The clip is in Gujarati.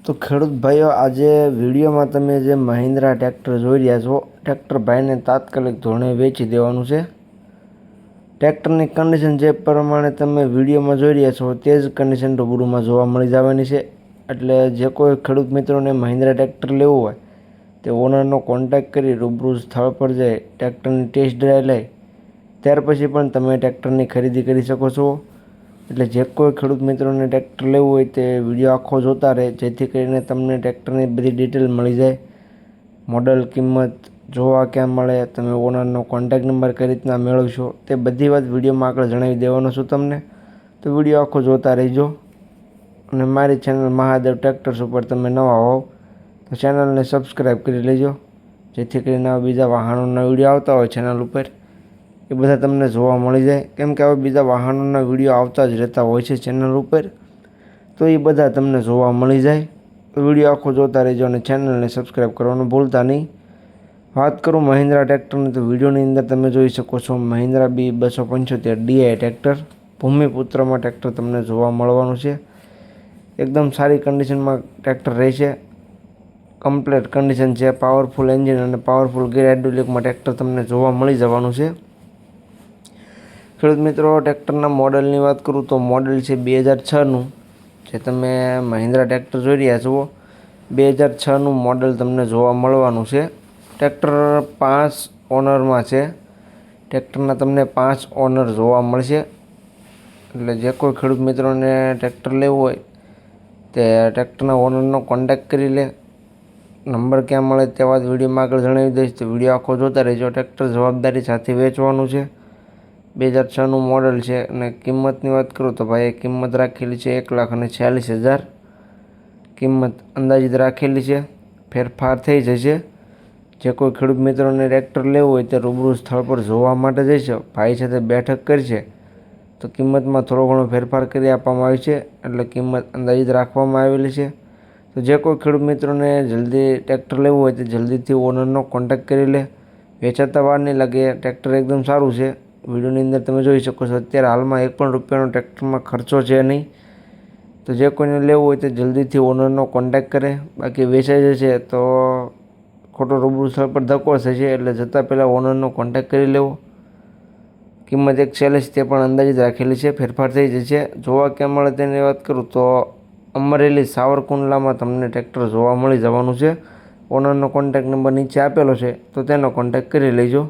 તો ખેડૂત ભાઈઓ, આજે વિડીયોમાં તમે જે મહિન્દ્રા ટ્રેક્ટર જોઈ રહ્યા છો, ટ્રેક્ટર ભાઈને તાત્કાલિક ધોરણે વેચી દેવાનું છે. ટ્રેક્ટરની કન્ડિશન જે પ્રમાણે તમે વિડીયોમાં જોઈ રહ્યા છો તે જ કન્ડિશન રૂબરૂમાં જોવા મળી જવાની છે. એટલે જે કોઈ ખેડૂત મિત્રોને મહિન્દ્રા ટ્રેક્ટર લેવું હોય તે ઓનરનો કોન્ટેક્ટ કરી રૂબરૂ સ્થળ પર જઈ ટ્રેક્ટરની ટેસ્ટ ડ્રાઈવ લઈ ત્યાર પછી પણ તમે ટ્રેક્ટરની ખરીદી કરી શકો છો. એટલે જે કોઈ ખેડૂત મિત્રોને ટ્રેક્ટર લેવું હોય તે વિડીયો આખો જોતા રહે, જેથી કરીને તમને ટ્રેક્ટરની બધી ડિટેલ મળી જાય. મોડલ, કિંમત, જોવા ક્યાં મળે, તમે ઓનરનો કોન્ટેક્ટ નંબર કઈ રીતના મેળવશો, તે બધી વાત વિડીયોમાં આગળ જણાવી દેવાનો છું તમને. તો વિડીયો આખો જોતા રહેજો. અને મારી ચેનલ મહાદેવ ટ્રેક્ટર્સ ઉપર તમે નવા હોવ તો ચેનલને સબસ્ક્રાઈબ કરી લેજો, જેથી કરીને બીજા વાહનોના વિડીયો આવતા હોય ચેનલ ઉપર એ બધા તમને જોવા મળી જાય. કેમ કે હવે બીજા વાહનોના વિડીયો આવતા જ રહેતા હોય છે ચેનલ ઉપર, તો એ બધા તમને જોવા મળી જાય. તો વિડીયો આખો જોતા રહેજો અને ચેનલને સબસ્ક્રાઈબ કરવાનું ભૂલતા નહીં. વાત કરું મહિન્દ્રા ટ્રેક્ટરની, તો વિડીયોની અંદર તમે જોઈ શકો છો મહિન્દ્રા B275 DI ટ્રેક્ટર, ભૂમિપુત્રમાં ટ્રેક્ટર તમને જોવા મળવાનું છે. એકદમ સારી કન્ડિશનમાં ટ્રેક્ટર રહેશે. કમ્પ્લીટ કન્ડિશન છે. પાવરફુલ એન્જિન અને પાવરફુલ ગેર હાઇડ્રોલિકમાં ટ્રેક્ટર તમને જોવા મળી જવાનું છે. ખેડૂત મિત્રો, ટ્રેક્ટરના મોડલની વાત કરું તો મોડલ છે 2006નું. જે તમે મહિન્દ્રા ટ્રેક્ટર જોઈ રહ્યા છો 2006નું મોડલ તમને જોવા મળવાનું છે. ટ્રેક્ટર 5 ઓનરમાં છે. ટ્રેક્ટરના તમને 5 ઓનર જોવા મળશે. એટલે જે કોઈ ખેડૂત મિત્રોને ટ્રેક્ટર લેવું હોય તે ટ્રેક્ટરના ઓનરનો કોન્ટેક્ટ કરી લે. નંબર ક્યાં મળે તે વાત વિડીયોમાં આગળ જણાવી દઈશ, તો વિડીયો આખો જોતા રહેજો. ટ્રેક્ટર જવાબદારી સાથે વેચવાનું છે. 2006નું મોડલ છે. અને કિંમતની વાત કરું તો ભાઈએ કિંમત રાખેલી છે 1,46,000. કિંમત અંદાજિત રાખેલી છે, ફેરફાર થઈ જશે. જે કોઈ ખેડૂત મિત્રોને ટ્રેક્ટર લેવું હોય તે રૂબરૂ સ્થળ પર જોવા માટે જશે, ભાઈ સાથે બેઠક કરશે તો કિંમતમાં થોડો ઘણો ફેરફાર કરી આપવામાં આવે છે. એટલે કિંમત અંદાજિત રાખવામાં આવેલી છે. તો જે કોઈ ખેડૂત મિત્રોને જલ્દી ટ્રેક્ટર લેવું હોય તે જલ્દીથી ઓનરનો કોન્ટેક્ટ કરી લે. વેચાતા વાર નહીં લાગે. ટ્રેક્ટર એકદમ સારું છે. વિડીયોની અંદર તમે જોઈ શકો છો અત્યારે હાલમાં ₹1 ટ્રેક્ટરમાં ખર્ચો છે નહીં. તો જે કોઈને લેવું હોય તે જલ્દીથી ઓનરનો કોન્ટેક્ટ કરે. બાકી વેચાઈ જશે તો ખોટો રૂબરૂ સ્થળ પર ધક્કો થશે. એટલે જતાં પહેલાં ઓનરનો કોન્ટેક્ટ કરી લેવો. કિંમત 1,46 તે પણ અંદાજિત રાખેલી છે, ફેરફાર થઈ જશે. જોવા ક્યાં મળે તેની વાત કરું તો અમરેલી સાવરકુંડલામાં તમને ટ્રેક્ટર જોવા મળી જવાનું છે. ઓનરનો કોન્ટેક્ટ નંબર નીચે આપેલો છે, તો તેનો કોન્ટેક્ટ કરી લેજો.